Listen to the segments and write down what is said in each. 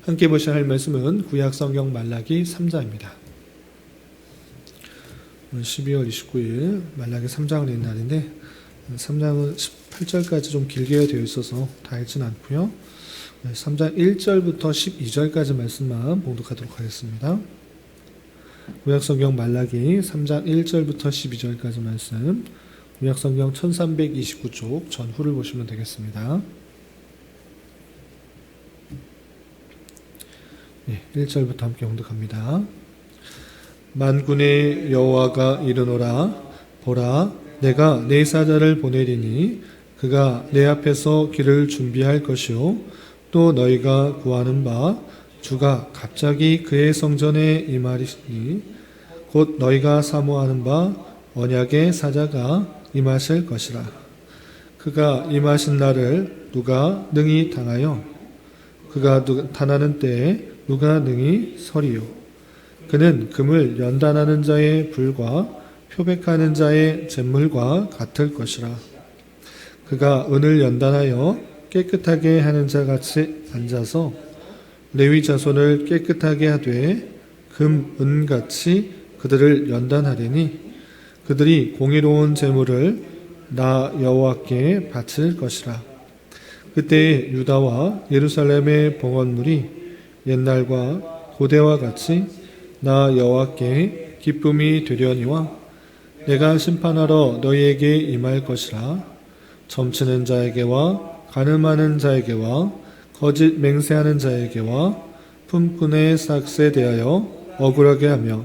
함께 보셔야 할 말씀은 구약성경 말라기 3장입니다. 오늘 12월 29일 말라기 3장을 읽는 날인데 3장은 18절까지 좀 길게 되어 있어서 다 읽지는 않고요. 3장 1절부터 12절까지 말씀만 봉독하도록 하겠습니다. 구약성경 말라기 3장 1절부터 12절까지 말씀, 구약성경 1329쪽 전후를 보시면 되겠습니다. 1절부터 함께 봉독합니다. 만군의 여호와가 이르노라. 보라, 내가 내 사자를 보내리니 그가 내 앞에서 길을 준비할 것이요 또 너희가 구하는 바 주가 갑자기 그의 성전에 임하리니 곧 너희가 사모하는 바 언약의 사자가 임하실 것이라. 그가 임하신 날을 누가 능히 당하여 그가 탄하는 때에 누가 능히 서리요. 그는 금을 연단하는 자의 불과 표백하는 자의 잿물과 같을 것이라. 그가 은을 연단하여 깨끗하게 하는 자같이 앉아서 레위 자손을 깨끗하게 하되 금, 은같이 그들을 연단하리니 그들이 공의로운 제물을 나 여호와께 바칠 것이라. 그때 유다와 예루살렘의 봉헌물이 옛날과 고대와 같이 나 여호와께 기쁨이 되려니와 내가 심판하러 너희에게 임할 것이라. 점치는 자에게와 간음하는 자에게와 거짓 맹세하는 자에게와 품꾼의 삭스에 대하여 억울하게 하며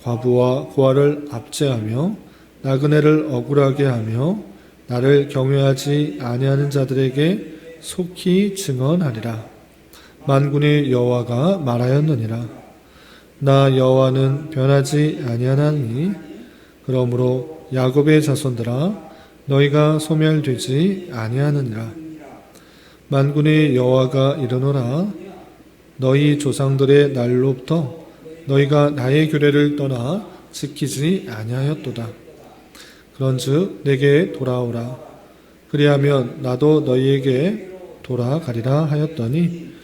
과부와 고아를 압제하며 나그네를 억울하게 하며 나를 경외하지 아니하는 자들에게 속히 증언하리라. 만군의 여호와가 말하였느니라. 나 여호와는 변하지 아니하나니 그러므로 야곱의 자손들아 너희가 소멸되지 아니하느니라. 만군의 여호와가 이르노라. 너희 조상들의 날로부터 너희가 나의 규례를 떠나 지키지 아니하였도다. 그런즉 내게 돌아오라. 그리하면 나도 너희에게 돌아가리라 하였더니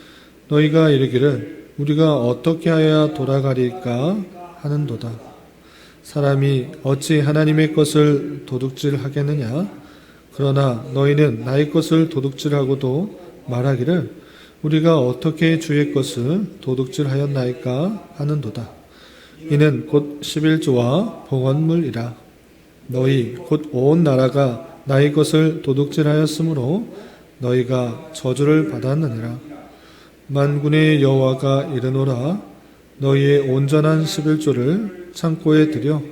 너희가 이르기를 우리가 어떻게 하여야 돌아가리까 하는도다. 사람이 어찌 하나님의 것을 도둑질하겠느냐? 그러나 너희는 나의 것을 도둑질하고도 말하기를 우리가 어떻게 주의 것을 도둑질하였나이까 하는도다. 이는 곧 11조와 봉헌물이라. 너희 곧 온 나라가 나의 것을 도둑질하였으므로 너희가 저주를 받았느니라. 만군의 여호와가 이르노라. 너희의 온전한 11조를 창고에 들여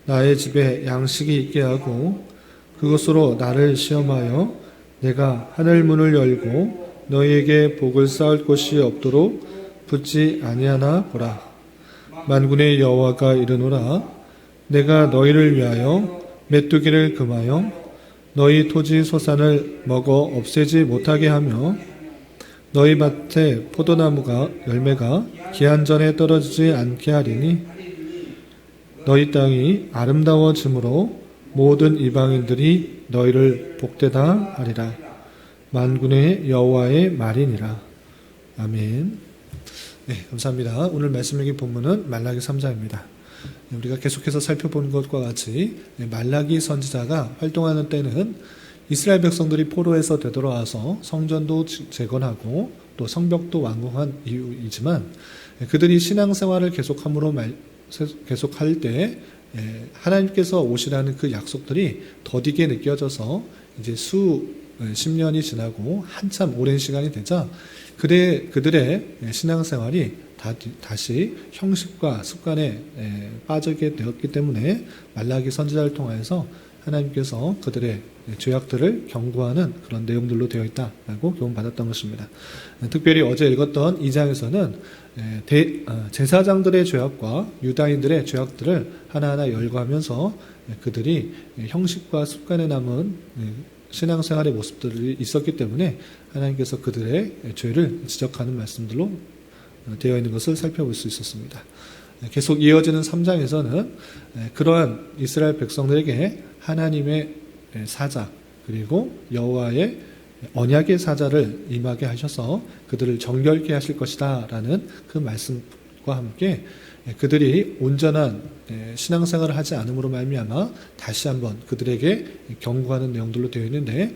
나의 집에 양식이 있게 하고 그것으로 나를 시험하여 내가 하늘 문을 열고 너희에게 복을 쌓을 곳이 없도록 붙지 아니하나 보라. 만군의 여호와가 이르노라. 내가 너희를 위하여 메뚜기를 금하여 너희 토지 소산을 먹어 없애지 못하게 하며 너희 밭에 포도나무가 열매가 기한 전에 떨어지지 않게 하리니 너희 땅이 아름다워짐으로 모든 이방인들이 너희를 복되다 하리라. 만군의 여호와의 말이니라. 아멘. 네, 감사합니다. 오늘 말씀 읽기 본문은 말라기 3장입니다. 우리가 계속해서 살펴본 것과 같이 말라기 선지자가 활동하는 때는 이스라엘 백성들이 포로에서 되돌아와서 성전도 재건하고 또 성벽도 완공한 이유이지만 그들이 신앙생활을 계속할 때 하나님께서 오시라는 그 약속들이 더디게 느껴져서 이제 수십 년이 지나고 한참 오랜 시간이 되자 그들의 신앙생활이 다시 형식과 습관에 빠지게 되었기 때문에 말라기 선지자를 통해서 하나님께서 그들의 죄악들을 경고하는 그런 내용들로 되어 있다라고 교훈받았던 것입니다. 특별히 어제 읽었던 2장에서는 제사장들의 죄악과 유다인들의 죄악들을 하나하나 열거하면서 그들이 형식과 습관에 남은 신앙생활의 모습들이 있었기 때문에 하나님께서 그들의 죄를 지적하는 말씀들로 되어 있는 것을 살펴볼 수 있었습니다. 계속 이어지는 3장에서는 그러한 이스라엘 백성들에게 하나님의 사자 그리고 여호와의 언약의 사자를 임하게 하셔서 그들을 정결케 하실 것이다 라는 그 말씀과 함께 그들이 온전한 신앙생활을 하지 않음으로 말미암아 다시 한번 그들에게 경고하는 내용들로 되어 있는데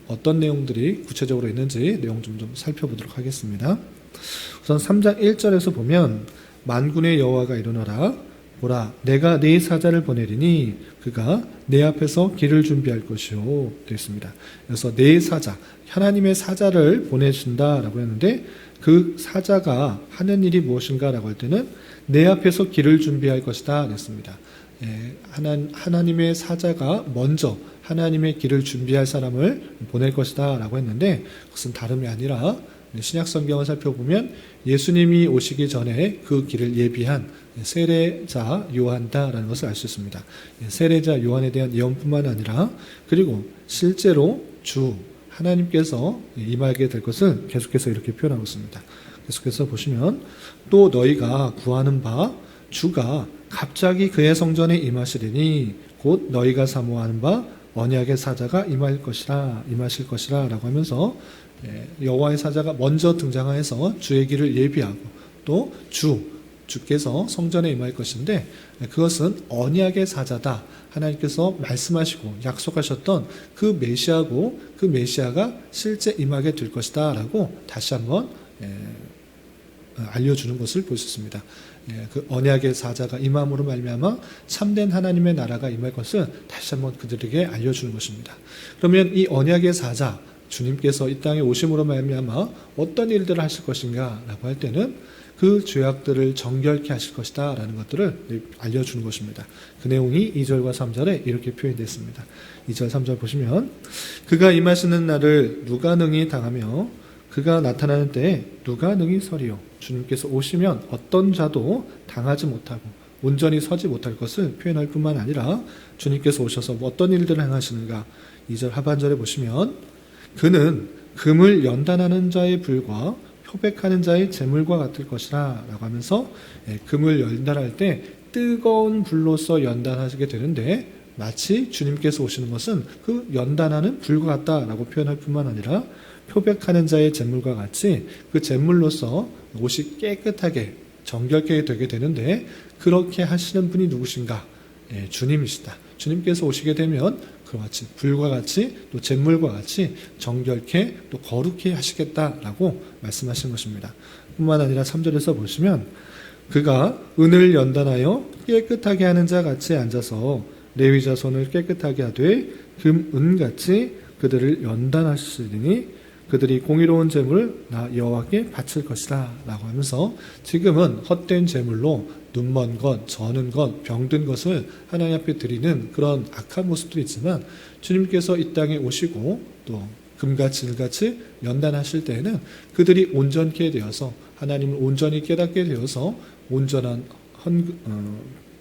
어떤 내용들이 구체적으로 있는지 내용 좀 살펴보도록 하겠습니다. 우선 3장 1절에서 보면 만군의 여호와가 이르노라 보라 내가 네 사자를 보내리니 그가 내 앞에서 길을 준비할 것이요 되어 있습니다. 그래서 네 사자 하나님의 사자를 보내준다라고 했는데 그 사자가 하는 일이 무엇인가라고 할 때는 내 앞에서 길을 준비할 것이다 그랬습니다. 하나님의 사자가 먼저 하나님의 길을 준비할 사람을 보낼 것이다 라고 했는데 그것은 다름이 아니라 신약 성경을 살펴보면 예수님이 오시기 전에 그 길을 예비한 세례자 요한다라는 것을 알 수 있습니다. 세례자 요한에 대한 예언뿐만 아니라 그리고 실제로 주 하나님께서 임하게 될 것을 계속해서 이렇게 표현하고 있습니다. 계속해서 보시면 또 너희가 구하는 바 주가 갑자기 그의 성전에 임하시리니 곧 너희가 사모하는 바 언약의 사자가 임하실 것이라 라고 하면서 여호와의 사자가 먼저 등장하여서 주의 길을 예비하고 또 주께서 성전에 임할 것인데 그것은 언약의 사자다. 하나님께서 말씀하시고 약속하셨던 그 메시아고 그 메시아가 실제 임하게 될 것이다 라고 다시 한번 알려주는 것을 볼 수 있습니다. 그 언약의 사자가 임함으로 말미암아 참된 하나님의 나라가 임할 것을 다시 한번 그들에게 알려주는 것입니다. 그러면 이 언약의 사자 주님께서 이 땅에 오심으로 말미암아 어떤 일들을 하실 것인가 라고 할 때는 그 죄악들을 정결케 하실 것이다 라는 것들을 알려주는 것입니다. 그 내용이 2절과 3절에 이렇게 표현되어 있습니다. 2절 3절 보시면 그가 임하시는 날을 누가 능히 당하며 그가 나타나는 때에 누가 능히 서리요. 주님께서 오시면 어떤 자도 당하지 못하고 온전히 서지 못할 것을 표현할 뿐만 아니라 주님께서 오셔서 어떤 일들을 행하시는가 2절 하반절에 보시면 그는 금을 연단하는 자의 불과 표백하는 자의 재물과 같을 것이라 라고 하면서 금을 연단할 때 뜨거운 불로서 연단하시게 되는데 마치 주님께서 오시는 것은 그 연단하는 불과 같다라고 표현할 뿐만 아니라 표백하는 자의 재물과 같이 그 재물로서 옷이 깨끗하게 정결케 되게 되는데 그렇게 하시는 분이 누구신가? 주님이시다. 주님께서 오시게 되면 그와 같이 불과 같이 또 잿물과 같이 정결케 또 거룩케 하시겠다라고 말씀하신 것입니다. 뿐만 아니라 3절에서 보시면 그가 은을 연단하여 깨끗하게 하는 자 같이 앉아서 레위 자손을 깨끗하게 하되 금, 은같이 그들을 연단하시리니 그들이 공의로운 제물을 나 여호와께 바칠 것이다 라고 하면서 지금은 헛된 제물로 눈먼 것, 저는 것, 병든 것을 하나님 앞에 드리는 그런 악한 모습들이 있지만 주님께서 이 땅에 오시고 또 금같이 은같이 연단하실 때에는 그들이 온전케 되어서 하나님을 온전히 깨닫게 되어서 온전한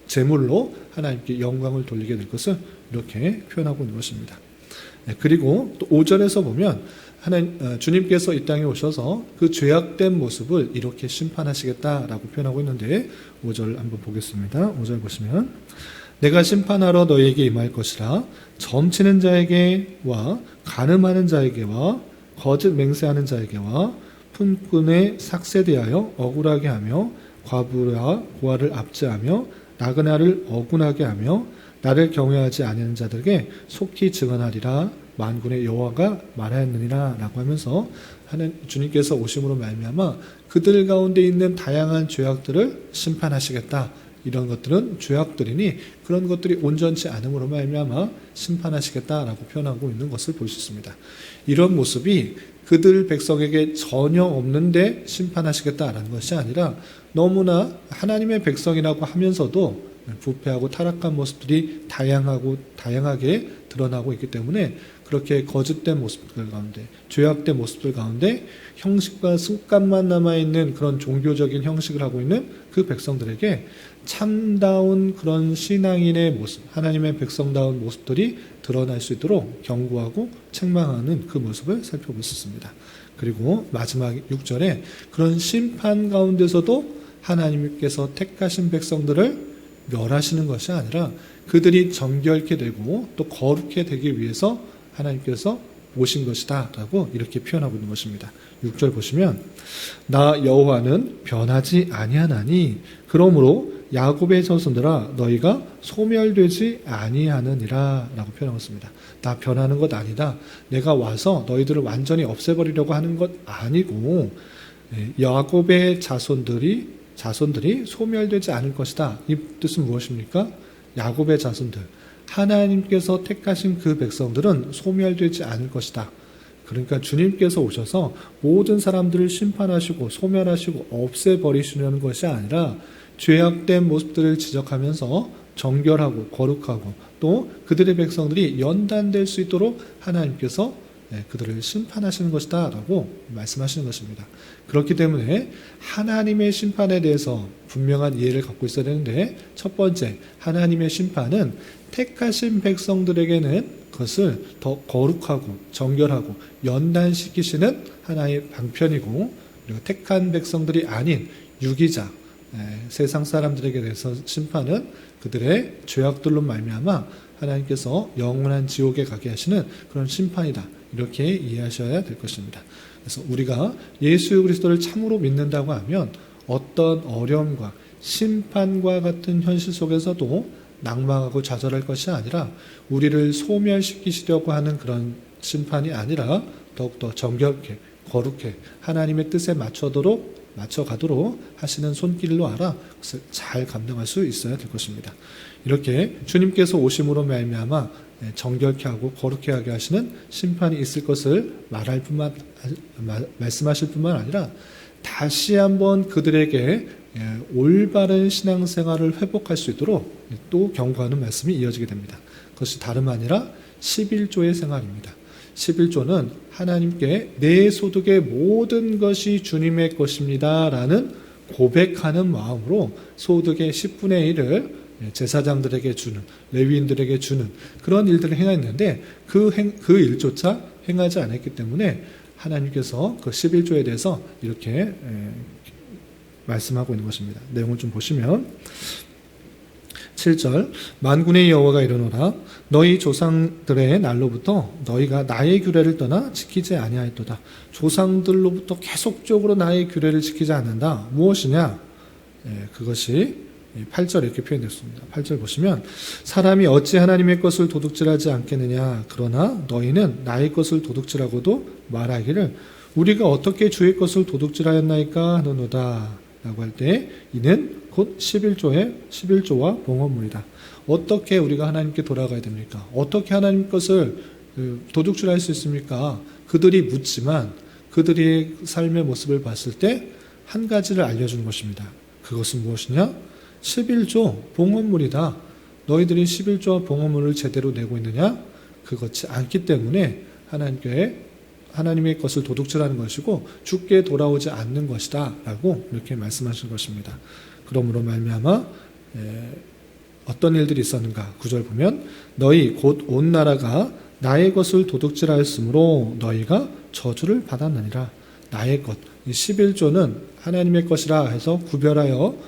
제물로 하나님께 영광을 돌리게 될 것을 이렇게 표현하고 있는 것입니다. 그리고 또 5절에서 보면 주님께서 이 땅에 오셔서 그 죄악된 모습을 이렇게 심판하시겠다라고 표현하고 있는데 5절 한번 보겠습니다. 5절 보시면 내가 심판하러 너희에게 임할 것이라 점치는 자에게와 간음하는 자에게와 거짓 맹세하는 자에게와 품꾼에 삭세대하여 억울하게 하며 과부와 고아를 압제하며 나그네를 억울하게 하며 나를 경외하지 아니하는 자들에게 속히 증언하리라 만군의 여호와가 말하였느니라 라고 하면서 주님께서 오심으로 말미암아 그들 가운데 있는 다양한 죄악들을 심판하시겠다. 이런 것들은 죄악들이니 그런 것들이 온전치 않음으로 말미암아 심판하시겠다라고 표현하고 있는 것을 볼 수 있습니다. 이런 모습이 그들 백성에게 전혀 없는데 심판하시겠다라는 것이 아니라 너무나 하나님의 백성이라고 하면서도 부패하고 타락한 모습들이 다양하게 드러나고 있기 때문에 그렇게 거짓된 모습들 가운데 죄악된 모습들 가운데 형식과 습관만 남아있는 그런 종교적인 형식을 하고 있는 그 백성들에게 참다운 그런 신앙인의 모습 하나님의 백성다운 모습들이 드러날 수 있도록 경고하고 책망하는 그 모습을 살펴볼 수 있습니다. 그리고 마지막 6절에 그런 심판 가운데서도 하나님께서 택하신 백성들을 멸하시는 것이 아니라 그들이 정결케 되고 또 거룩해 되기 위해서 하나님께서 오신 것이다 라고 이렇게 표현하고 있는 것입니다. 6절 보시면 나 여호와는 변하지 아니하나니 그러므로 야곱의 자손들아 너희가 소멸되지 아니하느니라 라고 표현하고 있습니다. 나 변하는 것 아니다. 내가 와서 너희들을 완전히 없애버리려고 하는 것 아니고 야곱의 자손들이 소멸되지 않을 것이다. 이 뜻은 무엇입니까? 야곱의 자손들, 하나님께서 택하신 그 백성들은 소멸되지 않을 것이다. 그러니까 주님께서 오셔서 모든 사람들을 심판하시고 소멸하시고 없애버리시려는 것이 아니라 죄악된 모습들을 지적하면서 정결하고 거룩하고 또 그들의 백성들이 연단될 수 있도록 하나님께서 그들을 심판하시는 것이다 라고 말씀하시는 것입니다. 그렇기 때문에 하나님의 심판에 대해서 분명한 이해를 갖고 있어야 되는데, 첫 번째, 하나님의 심판은 택하신 백성들에게는 그것을 더 거룩하고 정결하고 연단시키시는 하나의 방편이고, 그리고 택한 백성들이 아닌 유기자, 세상 사람들에게 대해서 심판은 그들의 죄악들로 말미암아 하나님께서 영원한 지옥에 가게 하시는 그런 심판이다. 이렇게 이해하셔야 될 것입니다. 그래서 우리가 예수 그리스도를 참으로 믿는다고 하면 어떤 어려움과 심판과 같은 현실 속에서도 낭망하고 좌절할 것이 아니라 우리를 소멸시키시려고 하는 그런 심판이 아니라 더욱더 정결케 거룩해 하나님의 뜻에 맞춰가도록 하시는 손길로 알아 그것을 잘 감당할 수 있어야 될 것입니다. 이렇게 주님께서 오심으로 말미암아 정결케 하고 거룩케 하게 하시는 심판이 있을 것을 말씀하실 뿐만 아니라 다시 한번 그들에게 올바른 신앙생활을 회복할 수 있도록 또 경고하는 말씀이 이어지게 됩니다. 그것이 다름 아니라 11조의 생활입니다. 11조는 하나님께 내 소득의 모든 것이 주님의 것입니다 라는 고백하는 마음으로 소득의 10분의 1을 제사장들에게 주는, 레위인들에게 주는 그런 일들을 행했는데 그 일조차 행하지 않았기 때문에 하나님께서 그 11조에 대해서 이렇게 말씀하고 있는 것입니다. 내용을 좀 보시면 7절 만군의 여호와가 이르노라 너희 조상들의 날로부터 너희가 나의 규례를 떠나 지키지 아니하였도다. 조상들로부터 계속적으로 나의 규례를 지키지 않는다. 무엇이냐? 그것이 8절 이렇게 표현됐습니다. 8절 보시면 사람이 어찌 하나님의 것을 도둑질하지 않겠느냐. 그러나 너희는 나의 것을 도둑질하고도 말하기를 우리가 어떻게 주의 것을 도둑질하였나이까 하노노다 라고 할 때 이는 곧 11조와 봉헌물이다. 어떻게 우리가 하나님께 돌아가야 됩니까? 어떻게 하나님 것을 도둑질할 수 있습니까? 그들이 묻지만 그들의 삶의 모습을 봤을 때 한 가지를 알려주는 것입니다. 그것은 무엇이냐? 11조 봉헌물이다. 너희들이 11조와 봉헌물을 제대로 내고 있느냐? 그렇지 않기 때문에 하나님의 것을 도둑질하는 것이고 주께 돌아오지 않는 것이다 라고 이렇게 말씀하신 것입니다. 그러므로 말미암아 어떤 일들이 있었는가? 9절 보면 너희 곧 온 나라가 나의 것을 도둑질하였으므로 너희가 저주를 받았느니라. 나의 것, 이 11조는 하나님의 것이라 해서 구별하여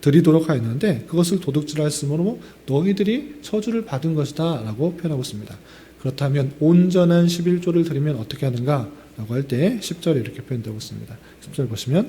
드리도록 하였는데 그것을 도둑질하였으므로 너희들이 저주를 받은 것이다 라고 표현하고 있습니다. 그렇다면 온전한 11조를 드리면 어떻게 하는가? 라고 할 때 10절에 이렇게 표현되고 있습니다. 10절 보시면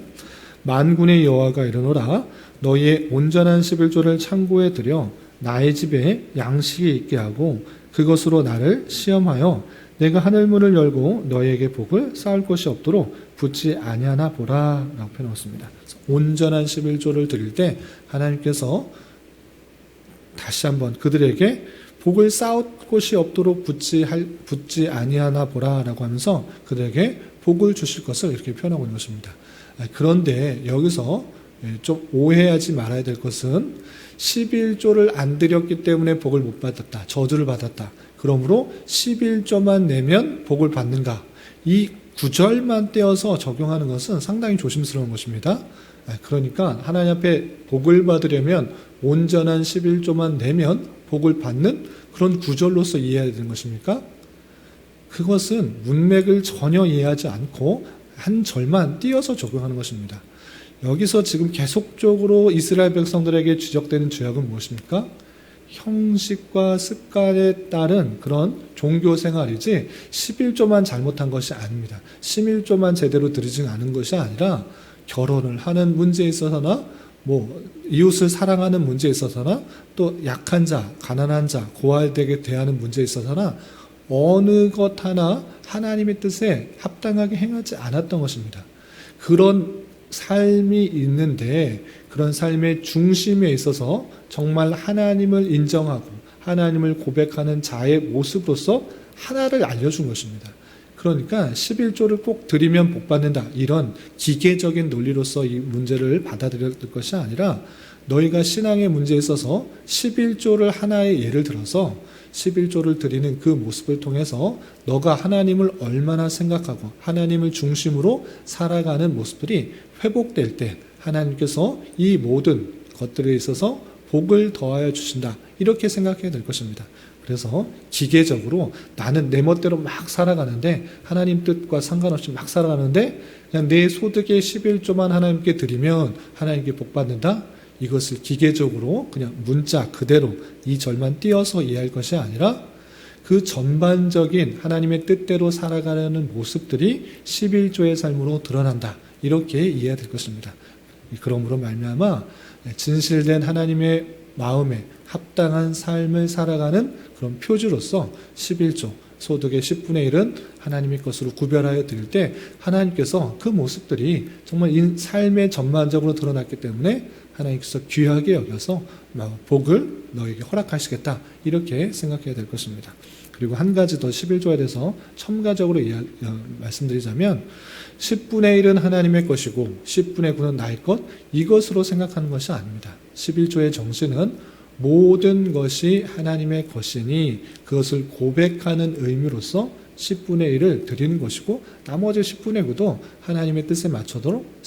만군의 여호와가 이르노라 너희의 온전한 11조를 창고에 들여 나의 집에 양식이 있게 하고 그것으로 나를 시험하여 내가 하늘문을 열고 너희에게 복을 쌓을 것이 없도록 붙지 아니하나 보라 라고 표현하고 있습니다. 온전한 11조를 드릴 때 하나님께서 다시 한번 그들에게 복을 쌓을 곳이 없도록 붙지 아니하나 보라라고 하면서 그들에게 복을 주실 것을 이렇게 표현하고 있는 것입니다. 그런데 여기서 좀 오해하지 말아야 될 것은 11조를 안 드렸기 때문에 복을 못 받았다. 저주를 받았다. 그러므로 11조만 내면 복을 받는가? 이 구절만 떼어서 적용하는 것은 상당히 조심스러운 것입니다. 그러니까 하나님 앞에 복을 받으려면 온전한 11조만 내면 복을 받는 그런 구절로서 이해해야 되는 것입니까? 그것은 문맥을 전혀 이해하지 않고 한 절만 띄어서 적용하는 것입니다. 여기서 지금 계속적으로 이스라엘 백성들에게 지적되는 죄악은 무엇입니까? 형식과 습관에 따른 그런 종교 생활이지 11조만 잘못한 것이 아닙니다. 11조만 제대로 드리지 않은 것이 아니라 결혼을 하는 문제에 있어서나 이웃을 사랑하는 문제에 있어서나 또 약한 자, 가난한 자, 고아에게 대하는 문제에 있어서나 어느 것 하나 하나님의 뜻에 합당하게 행하지 않았던 것입니다. 그런 삶이 있는데 그런 삶의 중심에 있어서 정말 하나님을 인정하고 하나님을 고백하는 자의 모습으로서 하나를 알려준 것입니다. 그러니까 11조를 꼭 드리면 복받는다, 이런 기계적인 논리로서 이 문제를 받아들일 것이 아니라 너희가 신앙의 문제에 있어서 11조를 하나의 예를 들어서 11조를 드리는 그 모습을 통해서 너가 하나님을 얼마나 생각하고 하나님을 중심으로 살아가는 모습들이 회복될 때 하나님께서 이 모든 것들에 있어서 복을 더하여 주신다, 이렇게 생각해야 될 것입니다. 그래서 기계적으로 나는 내 멋대로 막 살아가는데 하나님 뜻과 상관없이 막 살아가는데 그냥 내 소득의 11조만 하나님께 드리면 하나님께 복받는다, 이것을 기계적으로 그냥 문자 그대로 이 절만 띄어서 이해할 것이 아니라 그 전반적인 하나님의 뜻대로 살아가려는 모습들이 11조의 삶으로 드러난다, 이렇게 이해해야 될 것입니다. 그러므로 말미암아 진실된 하나님의 마음에 합당한 삶을 살아가는 그런 표지로서 11조, 소득의 10분의 1은 하나님의 것으로 구별하여 드릴 때 하나님께서 그 모습들이 정말 이 삶의 전반적으로 드러났기 때문에 하나님께서 귀하게 여겨서 복을 너에게 허락하시겠다, 이렇게 생각해야 될 것입니다. 그리고 한 가지 더 11조에 대해서 첨가적으로 말씀드리자면 10분의 1은 하나님의 것이고 10분의 9는 나의 것, 이것으로 생각하는 것이 아닙니다. 11조의 정신은 모든 것이 하나님의 것이니 그것을 고백하는 의미로서 10분의 1을 드리는 것이고 나머지 10분의 9도 하나님의 뜻에 맞춰도록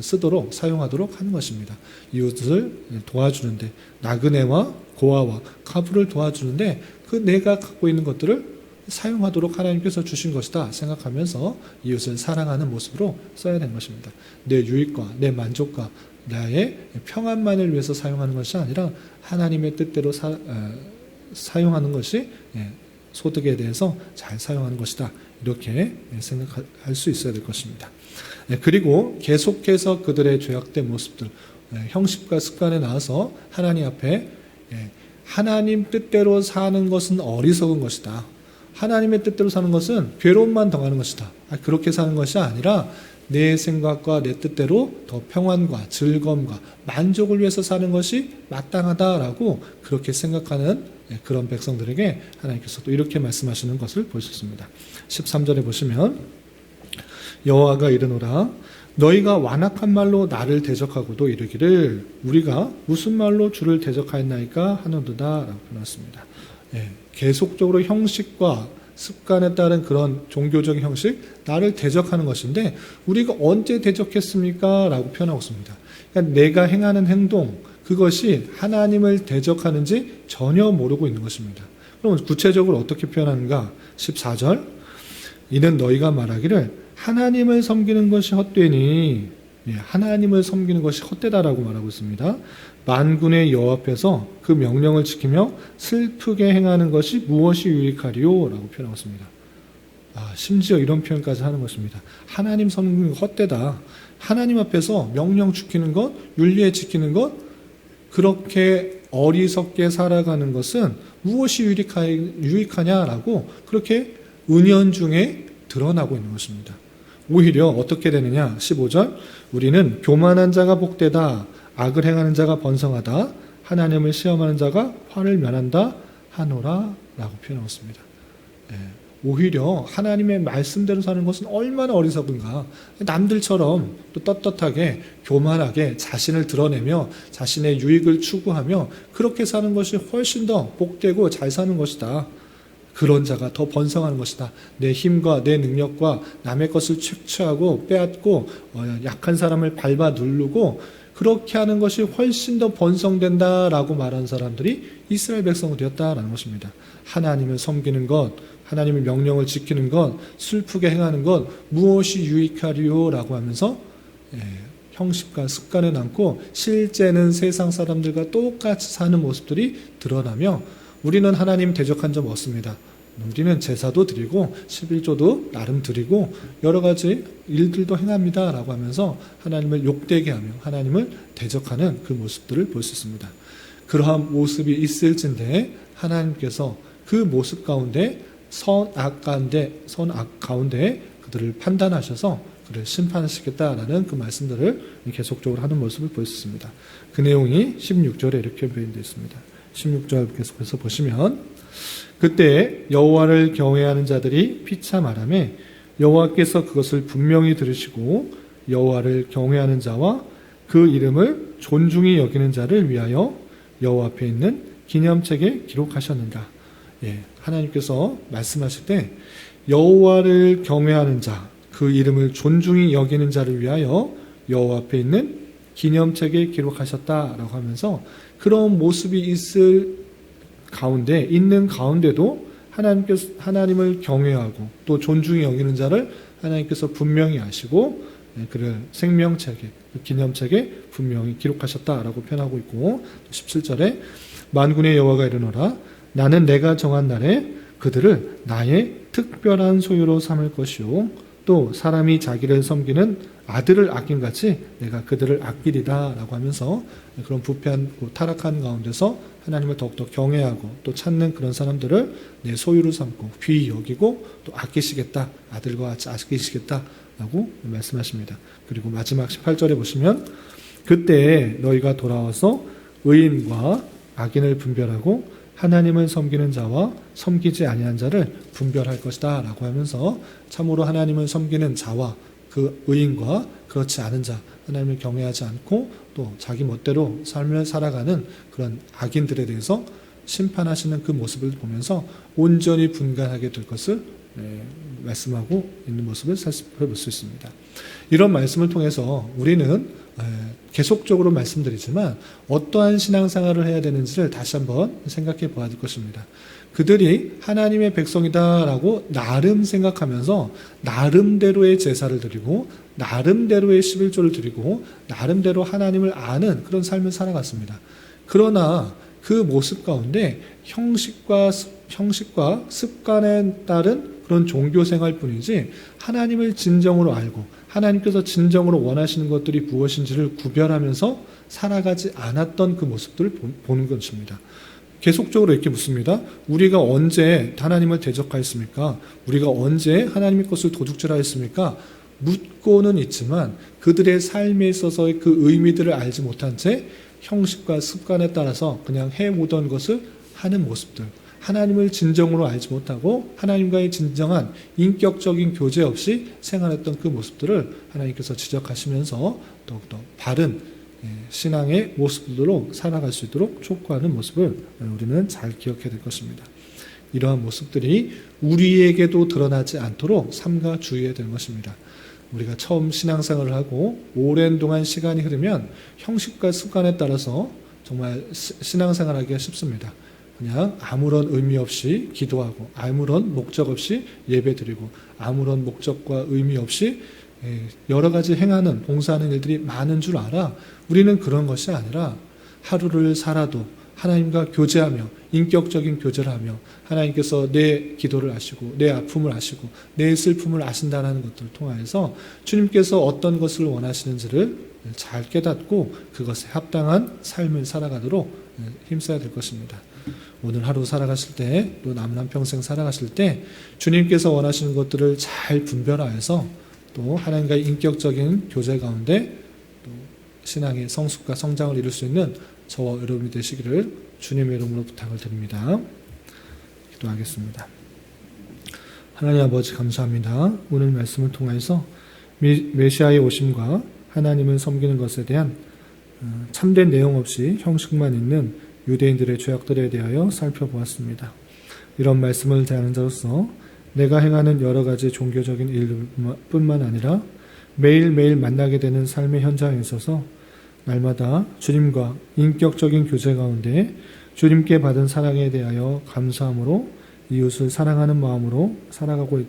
쓰도록 사용하도록 하는 것입니다. 이웃을 도와주는데, 나그네와 고아와 가부를 도와주는데 그 내가 갖고 있는 것들을 사용하도록 하나님께서 주신 것이다 생각하면서 이웃을 사랑하는 모습으로 써야 되는 것입니다. 내 유익과 내 만족과 나의 평안만을 위해서 사용하는 것이 아니라 하나님의 뜻대로 사용하는 것이 소득에 대해서 잘 사용하는 것이다, 이렇게 생각할 수 있어야 될 것입니다. 그리고 계속해서 그들의 죄악된 모습들, 형식과 습관에 나와서 하나님 앞에 하나님 뜻대로 사는 것은 어리석은 것이다, 하나님의 뜻대로 사는 것은 괴로움만 더하는 것이다, 그렇게 사는 것이 아니라 내 생각과 내 뜻대로 더 평안과 즐거움과 만족을 위해서 사는 것이 마땅하다라고 그렇게 생각하는 그런 백성들에게 하나님께서 또 이렇게 말씀하시는 것을 볼 수 있습니다. 13절에 보시면 여호와가 이르노라 너희가 완악한 말로 나를 대적하고도 이르기를 우리가 무슨 말로 주를 대적하였나이까 하노도다 라고 표현했습니다. 계속적으로 형식과 습관에 따른 그런 종교적인 형식, 나를 대적하는 것인데 우리가 언제 대적했습니까? 라고 표현하고 있습니다. 그러니까 내가 행하는 행동, 그것이 하나님을 대적하는지 전혀 모르고 있는 것입니다. 그럼 구체적으로 어떻게 표현하는가? 14절, 이는 너희가 말하기를 하나님을 섬기는 것이 헛되니, 하나님을 섬기는 것이 헛되다라고 말하고 있습니다. 만군의 여호와 앞에서 그 명령을 지키며 슬프게 행하는 것이 무엇이 유익하리요? 라고 표현하고 있습니다. 심지어 이런 표현까지 하는 것입니다. 하나님 섬기는 것 헛되다. 하나님 앞에서 명령 지키는 것, 윤리에 지키는 것, 그렇게 어리석게 살아가는 것은 무엇이 유익하냐라고 그렇게 은연중에 드러나고 있는 것입니다. 오히려 어떻게 되느냐? 15절, 우리는 교만한 자가 복되다, 악을 행하는 자가 번성하다, 하나님을 시험하는 자가 화를 면한다 하노라 라고 표현하고 있습니다. 오히려 하나님의 말씀대로 사는 것은 얼마나 어리석은가. 남들처럼 또 떳떳하게 교만하게 자신을 드러내며 자신의 유익을 추구하며 그렇게 사는 것이 훨씬 더 복되고 잘 사는 것이다. 그런 자가 더 번성하는 것이다. 내 힘과 내 능력과 남의 것을 착취하고 빼앗고 약한 사람을 밟아 누르고 그렇게 하는 것이 훨씬 더 번성된다라고 말하는 사람들이 이스라엘 백성이 되었다라는 것입니다. 하나님을 섬기는 것, 하나님의 명령을 지키는 것, 슬프게 행하는 것, 무엇이 유익하리요? 라고 하면서 형식과 습관을 남고 실제는 세상 사람들과 똑같이 사는 모습들이 드러나며 우리는 하나님 대적한 점 없습니다. 우리는 제사도 드리고 11조도 나름 드리고 여러 가지 일들도 행합니다 라고 하면서 하나님을 욕되게 하며 하나님을 대적하는 그 모습들을 볼 수 있습니다. 그러한 모습이 있을진데 하나님께서 그 모습 가운데 선악 가운데 그들을 판단하셔서 그를 심판하시겠다라는 그 말씀들을 계속적으로 하는 모습을 볼 수 있습니다. 그 내용이 16절에 이렇게 표현되어 있습니다. 16절 계속해서 보시면 그때 여호와를 경외하는 자들이 피차 말하며 여호와께서 그것을 분명히 들으시고 여호와를 경외하는 자와 그 이름을 존중히 여기는 자를 위하여 여호와 앞에 있는 기념책에 기록하셨는가. 하나님께서 말씀하실 때 여호와를 경외하는 자, 그 이름을 존중히 여기는 자를 위하여 여호와 앞에 있는 기념책에 기록하셨다라고 하면서 그런 모습이 있는 가운데도 하나님을 경외하고 또 존중히 여기는 자를 하나님께서 분명히 아시고 그를 생명책에, 기념책에 분명히 기록하셨다라고 표현하고 있고 17절에 만군의 여호와가 이르노라 나는 내가 정한 날에 그들을 나의 특별한 소유로 삼을 것이요 또 사람이 자기를 섬기는 아들을 아낀같이 내가 그들을 아끼리라 라고 하면서 그런 부패한 타락한 가운데서 하나님을 더욱더 경외하고 또 찾는 그런 사람들을 내 소유로 삼고 귀히 여기고 또 아끼시겠다, 아들과 같이 아끼시겠다 라고 말씀하십니다. 그리고 마지막 18절에 보시면 그때 너희가 돌아와서 의인과 악인을 분별하고 하나님을 섬기는 자와 섬기지 아니한 자를 분별할 것이다 라고 하면서 참으로 하나님을 섬기는 자와 그 의인과 그렇지 않은 자, 하나님을 경외하지 않고 또 자기 멋대로 삶을 살아가는 그런 악인들에 대해서 심판하시는 그 모습을 보면서 온전히 분간하게 될 것을 말씀하고 있는 모습을 살펴볼 수 있습니다. 이런 말씀을 통해서 우리는 계속적으로 말씀드리지만 어떠한 신앙생활을 해야 되는지를 다시 한번 생각해 봐야 될 것입니다. 그들이 하나님의 백성이다라고 나름 생각하면서 나름대로의 제사를 드리고 나름대로의 11조를 드리고 나름대로 하나님을 아는 그런 삶을 살아갔습니다. 그러나 그 모습 가운데 형식과 습관에 따른 그런 종교생활 뿐이지 하나님을 진정으로 알고 하나님께서 진정으로 원하시는 것들이 무엇인지를 구별하면서 살아가지 않았던 그 모습들을 보는 것입니다. 계속적으로 이렇게 묻습니다. 우리가 언제 하나님을 대적하였습니까? 우리가 언제 하나님의 것을 도둑질하였습니까? 묻고는 있지만 그들의 삶에 있어서의 그 의미들을 알지 못한 채 형식과 습관에 따라서 그냥 해오던 것을 하는 모습들, 하나님을 진정으로 알지 못하고 하나님과의 진정한 인격적인 교제 없이 생활했던 그 모습들을 하나님께서 지적하시면서 더욱더 바른 신앙의 모습으로 살아갈 수 있도록 촉구하는 모습을 우리는 잘 기억해야 될 것입니다. 이러한 모습들이 우리에게도 드러나지 않도록 삼가 주의해야 될 것입니다. 우리가 처음 신앙생활을 하고 오랜 동안 시간이 흐르면 형식과 습관에 따라서 정말 신앙생활하기가 쉽습니다. 그냥 아무런 의미 없이 기도하고 아무런 목적 없이 예배드리고 아무런 목적과 의미 없이 여러 가지 행하는 봉사하는 일들이 많은 줄 알아. 우리는 그런 것이 아니라 하루를 살아도 하나님과 교제하며 인격적인 교제를 하며 하나님께서 내 기도를 아시고 내 아픔을 아시고 내 슬픔을 아신다는 것들을 통하여서 주님께서 어떤 것을 원하시는지를 잘 깨닫고 그것에 합당한 삶을 살아가도록 힘써야 될 것입니다. 오늘 하루 살아가실 때 또 남은 한평생 살아가실 때 주님께서 원하시는 것들을 잘 분별하여서 또 하나님과의 인격적인 교제 가운데 또 신앙의 성숙과 성장을 이룰 수 있는 저와 여러분이 되시기를 주님의 이름으로 부탁을 드립니다. 기도하겠습니다. 하나님 아버지 감사합니다. 오늘 말씀을 통해서 메시아의 오심과 하나님을 섬기는 것에 대한 참된 내용 없이 형식만 있는 유대인들의 죄악들에 대하여 살펴보았습니다. 이런 말씀을 대하는 자로서 내가 행하는 여러 가지 종교적인 일뿐만 아니라 매일매일 만나게 되는 삶의 현장에 있어서 날마다 주님과 인격적인 교제 가운데 주님께 받은 사랑에 대하여 감사함으로 이웃을 사랑하는 마음으로 살아가고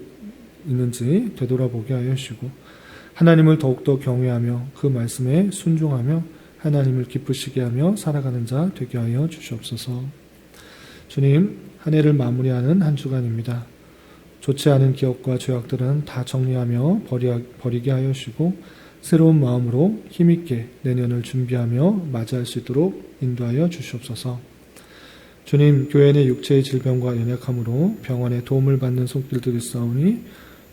있는지 되돌아보게 하여 주시고 하나님을 더욱더 경외하며 그 말씀에 순종하며 하나님을 기쁘시게 하며 살아가는 자 되게 하여 주시옵소서. 주님, 한 해를 마무리하는 한 주간입니다. 좋지 않은 기억과 죄악들은 다 정리하며 버리게 하여 주시고 새로운 마음으로 힘있게 내년을 준비하며 맞이할 수 있도록 인도하여 주시옵소서. 주님, 교회 내 육체의 질병과 연약함으로 병원에 도움을 받는 손길들이 있사오니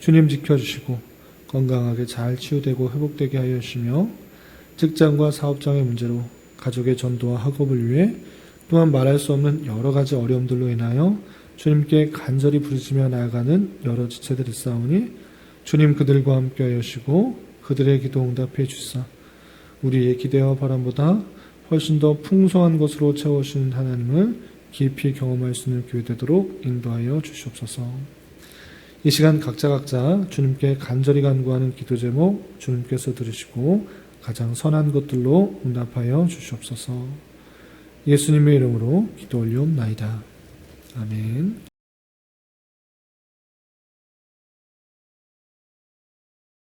주님 지켜주시고 건강하게 잘 치유되고 회복되게 하여 주시며 직장과 사업장의 문제로 가족의 전도와 학업을 위해 또한 말할 수 없는 여러 가지 어려움들로 인하여 주님께 간절히 부르짖며 나아가는 여러 지체들이 있사오니 주님 그들과 함께 하여 주시고 그들의 기도 응답해 주시사 우리의 기대와 바람보다 훨씬 더 풍성한 것으로 채워주시는 하나님을 깊이 경험할 수 있는 교회 되도록 인도하여 주시옵소서. 이 시간 각자 주님께 간절히 간구하는 기도 제목 주님께서 들으시고 가장 선한 것들로 응답하여 주시옵소서. 예수님의 이름으로 기도 올리옵나이다. 아멘.